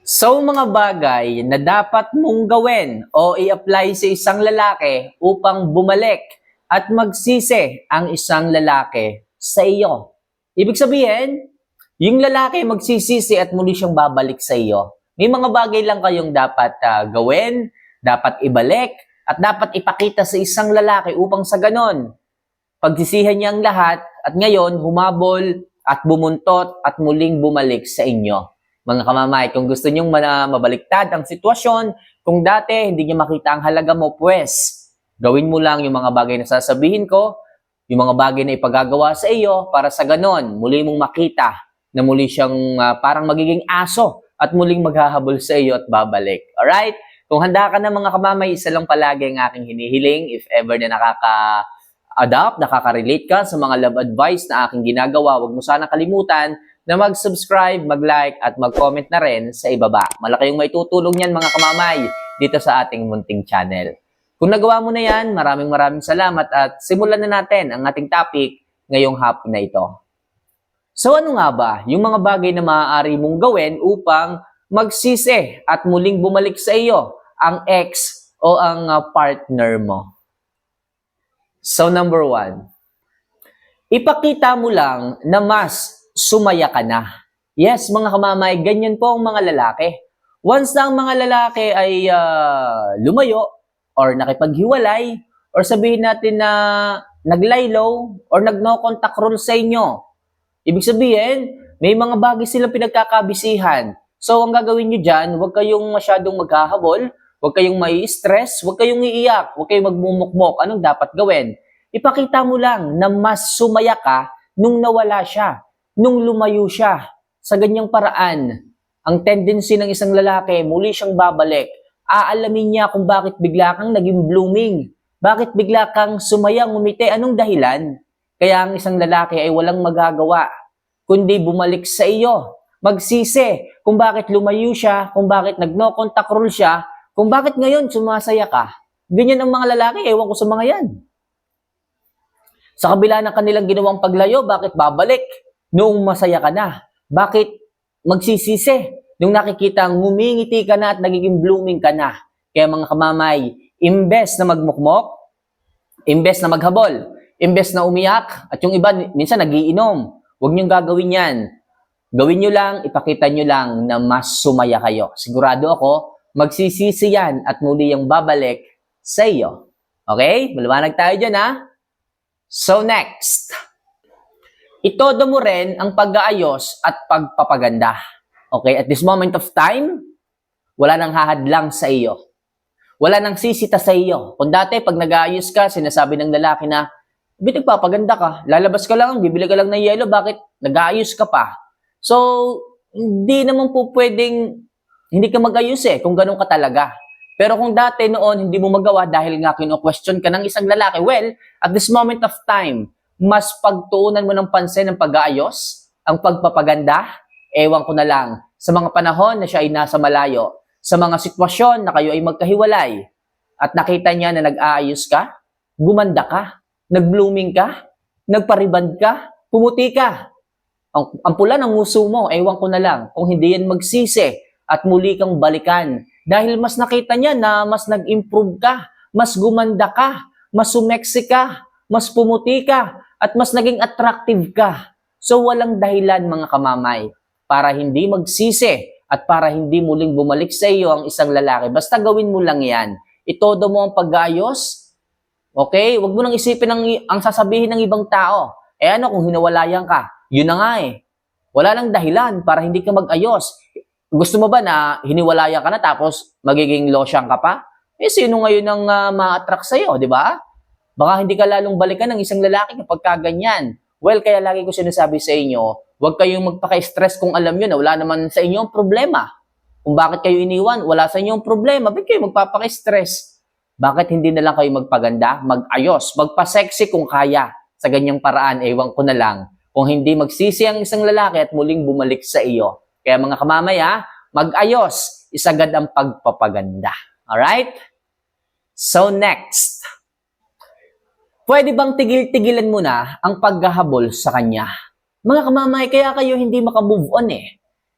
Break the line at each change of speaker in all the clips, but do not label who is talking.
So mga bagay na dapat mong gawin o i-apply sa isang lalaki upang bumalik at magsisi ang isang lalaki sa iyo. Ibig sabihin, yung lalaki magsisisi at muli siyang babalik sa iyo. May mga bagay lang kayong dapat gawin, dapat ibalik, at dapat ipakita sa isang lalaki upang sa ganon, pagsisihan niya ang lahat at ngayon humabol at bumuntot at muling bumalik sa inyo. Mga kamamay, kung gusto nyong mabaliktad ang sitwasyon, kung dati hindi niya makita ang halaga mo, pues, gawin mo lang yung mga bagay na sasabihin ko, yung mga bagay na ipagagawa sa iyo, para sa ganon, muli mong makita na muli siyang parang magiging aso at muling maghahabol sa iyo at babalik. Alright? Kung handa ka na mga kamamay, isa lang palagi ang aking hinihiling, if ever na nakaka-relate ka sa mga love advice na aking ginagawa, huwag mo sana kalimutan na mag-subscribe, mag-like, at mag-comment na rin sa ibaba. Malaki yung maitutulong niyan mga kamamay dito sa ating munting channel. Kung nagawa mo na yan, maraming salamat at simulan na natin ang ating topic ngayong hapon na ito. So ano nga ba yung mga bagay na maaari mong gawin upang magsisi at muling bumalik sa iyo ang ex o ang partner mo? So number 1, ipakita mo lang na mas sumaya ka na. Yes, mga kamamay, ganyan po ang mga lalaki. Once na ang mga lalaki ay lumayo or nakipaghiwalay or sabihin natin na naglaylo or nag-no contact rule sa inyo, ibig sabihin, may mga bagay silang pinagkakabisihan. So, ang gagawin nyo dyan, huwag kayong masyadong maghahabol, huwag kayong mai-stress, huwag kayong iiyak, huwag kayong magmumukmok. Anong dapat gawin? Ipakita mo lang na mas sumaya ka nung nawala siya, nung lumayo siya. Sa ganyang paraan, ang tendency ng isang lalaki, muli siyang babalik. Aalamin niya kung bakit bigla kang naging blooming. Bakit bigla kang sumayang umiti? Anong dahilan? Kaya ang isang lalaki ay walang magagawa, kundi bumalik sa iyo. Magsisi kung bakit lumayo siya, kung bakit nag-no contact rule siya, kung bakit ngayon sumasaya ka. Ganyan ang mga lalaki, ewan ko sa mga yan. Sa kabila ng kanilang ginawang paglayo, bakit babalik noong masaya ka na? Bakit magsisisi nung nakikita ngumingiti ka na at nagiging blooming ka na? Kaya mga kamamay, imbes na magmukmok, imbes na maghabol, imbes na umiyak, at yung iba minsan nagiinom, huwag niyong gagawin yan. Gawin nyo lang, ipakita nyo lang na mas sumaya kayo. Sigurado ako, magsisisi yan at muli yung babalik sa iyo. Okay? Maliwanag tayo dyan ha? So next, itodo mo rin ang pag-aayos at pagpapaganda. Okay? At this moment of time, wala nang hahadlang sa iyo. Wala nang sisita sa iyo. Kung dati, pag nag-aayos ka, sinasabi ng lalaki na, nagpapaganda ka, lalabas ka lang, bibili ka lang ng yelo, bakit nag-aayos ka pa? So, hindi naman po pwedeng hindi ka mag-ayos kung ganun ka talaga. Pero kung dati noon hindi mo magawa dahil nga kino-question ka ng isang lalaki, well, at this moment of time, mas pagtuunan mo ng pansin ang pag-aayos, ang pagpapaganda, ewan ko na lang, sa mga panahon na siya ay nasa malayo, sa mga sitwasyon na kayo ay magkahiwalay, at nakita niya na nag-aayos ka, gumanda ka, nag-blooming ka, nagpariband ka, pumuti ka. Ang pula ng nguso mo, ewan ko na lang, kung hindi yan magsisi at muli kang balikan. Dahil mas nakita niya na mas nag-improve ka, mas gumanda ka, mas sumeksi ka, mas pumuti ka, at mas naging attractive ka. So walang dahilan mga kamamay para hindi magsisi at para hindi muling bumalik sa iyo ang isang lalaki. Basta gawin mo lang yan. Itodo mo ang pag-ayos. Okay? Huwag mo nang isipin ang sasabihin ng ibang tao. Ano kung hinawalayan ka? Yun na nga wala nang dahilan para hindi ka mag-ayos. Gusto mo ba na hiniwalayan ka na tapos magiging losyang ka pa? Sino ngayon ang ma-attract sa'yo, di ba? Baka hindi ka lalong balikan ng isang lalaki kapag kaganyan. Well, kaya lagi ko sinasabi sa inyo, huwag kayong magpaka-stress kung alam nyo na wala naman sa inyo ang problema. Kung bakit kayo iniwan, wala sa inyo ang problema. Bakit kayo magpapaka-stress? Bakit hindi na lang kayo magpaganda, mag-ayos, magpa-sexy kung kaya? Sa ganyang paraan, ewan ko na lang. Kung hindi magsisi ang isang lalaki at muling bumalik sa iyo. Kaya mga kamamaya, mag-ayos, isagad ang pagpapaganda. Alright? So next, pwede bang tigil-tigilan mo na ang paghahabol sa kanya? Mga kamamay, kaya kayo hindi makamove on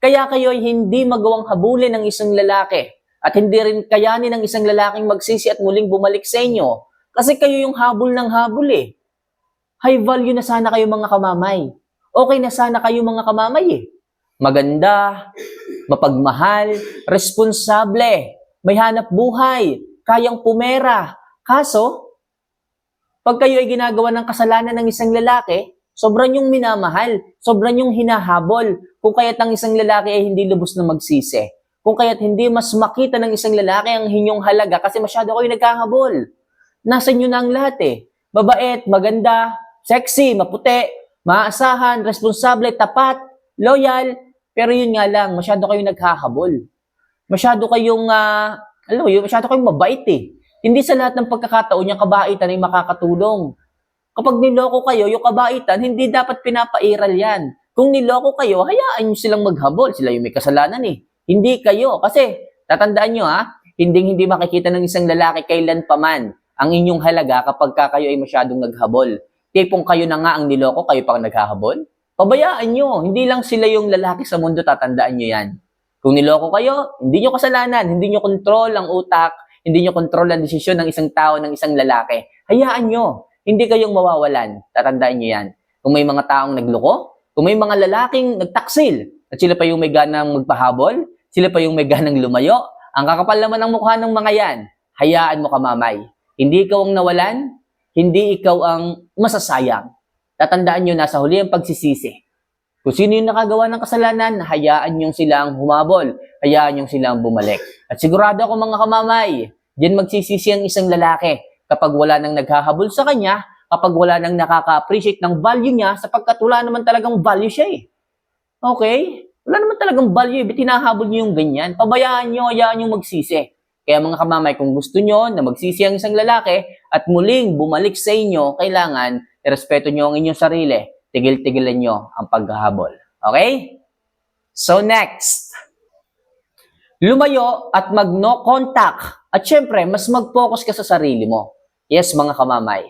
Kaya kayo ay hindi magawang habulin ng isang lalaki at hindi rin kayanin ng isang lalaking magsisi at muling bumalik sa inyo kasi kayo yung habol ng habol eh. High value na sana kayo mga kamamay. Okay na sana kayo mga kamamay eh. Maganda, mapagmahal, responsable, may hanap buhay, kayang pumera. Kaso, pag kayo ay ginagawa ng kasalanan ng isang lalaki, sobrang yung minamahal, sobrang yung hinahabol. Kung kaya't ang isang lalaki ay hindi lubos na magsisi. Kung kaya't hindi mas makita ng isang lalaki ang inyong halaga kasi masyado kayo nagkahabol. Nasa inyo na ang lahat eh. Mabait, maganda, sexy, maputi, maaasahan, responsable, tapat, loyal. Pero yun nga lang, masyado kayo naghahabol. Masyado kayong, alam mo yun, masyado kayong mabait eh. Hindi sa lahat ng pagkakataon yung kabaitan ay makakatulong. Kapag niloko kayo, yung kabaitan, hindi dapat pinapairal yan. Kung niloko kayo, hayaan nyo silang maghabol. Sila yung may kasalanan eh. Hindi kayo. Kasi, tatandaan nyo hindi makikita ng isang lalaki kailan paman ang inyong halaga kapag kayo ay masyadong naghabol. Tipong kayo na nga ang niloko, kayo pang naghahabol. Pabayaan nyo. Hindi lang sila yung lalaki sa mundo, tatandaan nyo yan. Kung niloko kayo, hindi nyo kasalanan, hindi nyo kontrol ang utak, hindi nyo kontrol ang desisyon ng isang tao, ng isang lalaki. Hayaan nyo. Hindi kayong mawawalan. Tatandaan nyo yan. Kung may mga taong nagloko, kung may mga lalaking nagtaksil, at sila pa yung may ganang magpahabol, sila pa yung may ganang lumayo, ang kakapal naman ng mukha ng mga yan, hayaan mo kamamay. Hindi ikaw ang nawalan, hindi ikaw ang masasayang. Tatandaan nyo, nasa huli ang pagsisisi. Kung sino yung nakagawa ng kasalanan, hayaan nyo silang humabol, hayaan nyo silang bumalik. At sigurado ako mga kamamay, diyan magsisisi ang isang lalaki kapag wala nang naghahabol sa kanya, kapag wala nang nakaka-appreciate ng value niya, sapagkat wala naman talagang value siya eh. Okay? Wala naman talagang value, tinahabol niyo yung ganyan. Pabayaan nyo, hayaan nyo magsisi. Kaya mga kamamay, kung gusto nyo na magsisi ang isang lalaki at muling bumalik sa inyo, kailangan irespeto nyo ang inyong sarili. Tigil-tigilan nyo ang paghahabol. Okay? So next, lumayo at mag-no contact. At syempre, mas mag-focus ka sa sarili mo. Yes, mga kamamay.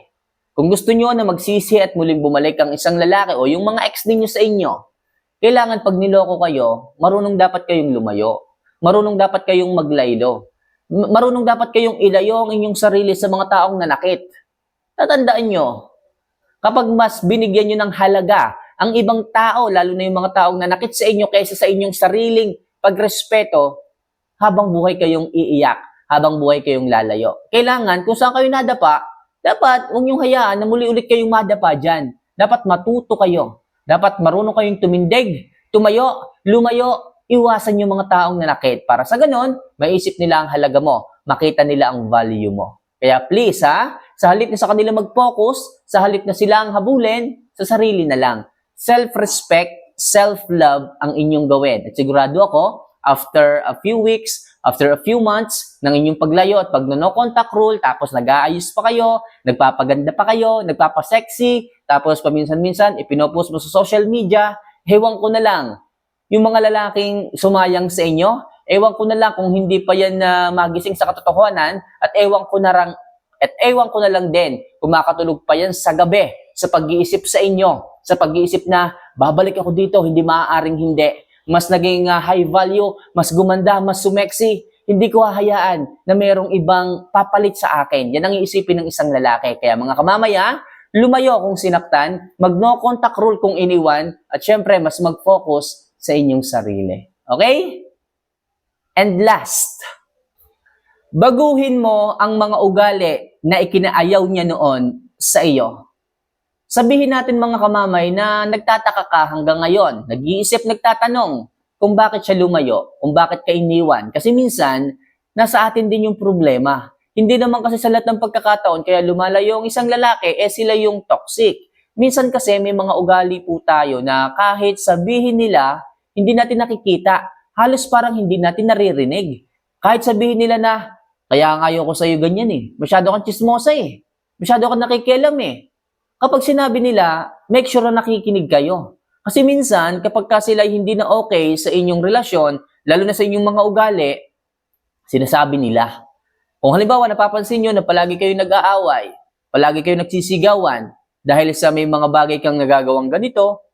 Kung gusto nyo na magsisi at muling bumalik ang isang lalaki o yung mga ex ninyo sa inyo, kailangan pag niloko kayo, marunong dapat kayong lumayo. Marunong dapat kayong maglaylo. Marunong dapat kayong ilayo ang inyong sarili sa mga taong nanakit. Tatandaan nyo, kapag mas binigyan nyo ng halaga ang ibang tao, lalo na yung mga taong nanakit sa inyo kaysa sa inyong sariling pagrespeto, habang buhay kayong iiyak, habang buhay kayong lalayo. Kailangan, kung saan kayo nadapa, dapat huwag niyong hayaan na muli ulit kayong madapa dyan. Dapat matuto kayo. Dapat marunong kayong tumindig, tumayo, lumayo, iwasan yung mga taong nanakit. Para sa ganon, maisip nila ang halaga mo, makita nila ang value mo. Kaya please sa halip na sa kanila mag-focus, sa halip na sila ang habulin, sa sarili na lang. Self-respect, self-love ang inyong gawin. At sigurado ako, after a few weeks, after a few months ng inyong paglayo at pag no contact rule, tapos nag-aayos pa kayo, nagpapaganda pa kayo, nagpapasexy, tapos paminsan-minsan ipinopost mo sa social media, hewan ko na lang. Yung mga lalaking sumayang sa inyo, ewan ko na lang kung hindi pa yan magising sa katotohanan at ewan ko na lang din kung makatulog pa yan sa gabi sa pag-iisip sa inyo, sa pag-iisip na babalik ako dito, hindi maaaring hindi. Mas naging high value, mas gumanda, mas sumeksi. Hindi ko hahayaan na mayroong ibang papalit sa akin. Yan ang iisipin ng isang lalaki. Kaya mga kamamaya, lumayo kung sinaktan, mag-no contact rule kung iniwan, at syempre mas mag-focus sa inyong sarili. Okay? And last, baguhin mo ang mga ugali na ikinaayaw niya noon sa iyo. Sabihin natin mga kamamay na nagtataka ka hanggang ngayon, nag-iisip, nagtatanong kung bakit siya lumayo, kung bakit ka iniwan. Kasi minsan, nasa atin din yung problema. Hindi naman kasi sa lahat ng pagkakataon, kaya lumalayo ang isang lalaki, sila yung toxic. Minsan kasi may mga ugali po tayo na kahit sabihin nila, hindi natin nakikita. Halos parang hindi natin naririnig. Kahit sabihin nila na, kaya nga ayoko sa'yo ganyan eh. Masyado kang chismosa eh. Masyado kang nakikialam eh. Kapag sinabi nila, make sure na nakikinig kayo. Kasi minsan, kapag ka sila hindi na okay sa inyong relasyon, lalo na sa inyong mga ugali, sinasabi nila. Kung halimbawa, napapansin nyo na palagi kayo nag-aaway, palagi kayo nagsisigawan, dahil sa may mga bagay kang nagagawang ganito,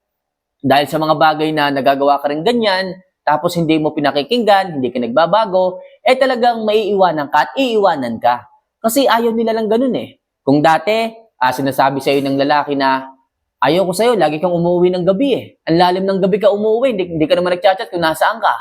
dahil sa mga bagay na nagagawa ka rin ganyan, tapos hindi mo pinakikinggan, hindi ka nagbabago, talagang maiiwanan ka at iiwanan ka. Kasi ayaw nila lang ganun eh. Kung dati, sinasabi sa'yo ng lalaki na, ayaw ko sa'yo, lagi kang umuwi ng gabi eh. Ang lalim ng gabi ka umuwi, hindi ka naman nagchat-chat kung nasaan ka.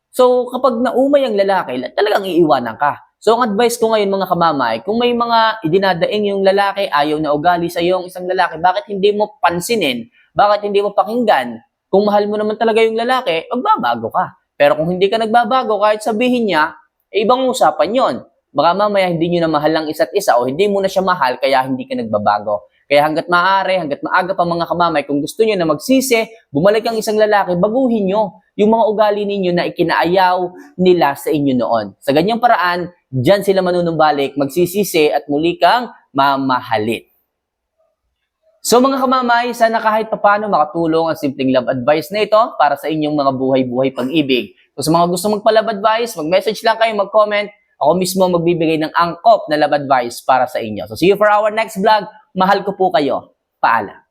So, kapag naumay ang lalaki, talagang iiwanan ka. So, ang advice ko ngayon mga kamamay, kung may mga idinadaing yung lalaki, ayaw na ugali sa iyo ang isang lalaki, bakit hindi mo pansinin? Bakit hindi mo pakinggan? Kung mahal mo naman talaga yung lalaki, magbabago ka. Pero kung hindi ka nagbabago, kahit sabihin niya, ibang usapan yon. Baka mamaya hindi nyo na mahal ang isa't isa o hindi mo na siya mahal kaya hindi ka nagbabago. Kaya hanggat maaari, hanggat maaga pa mga kamamay, kung gusto nyo na magsisi, bumalik ang isang lalaki, baguhin nyo yung mga ugali ninyo na ikinaayaw nila sa inyo noon. Sa ganyang paraan, diyan sila manunumbalik, magsisisi at muli kang mamahalin. So mga kamamay, sana kahit papano makatulong ang simpleng love advice na ito para sa inyong mga buhay-buhay pag-ibig. So sa mga gusto magpa-love advice, mag-message lang kayo, mag-comment. Ako mismo magbibigay ng angkop na love advice para sa inyo. So see you for our next vlog. Mahal ko po kayo. Paalam.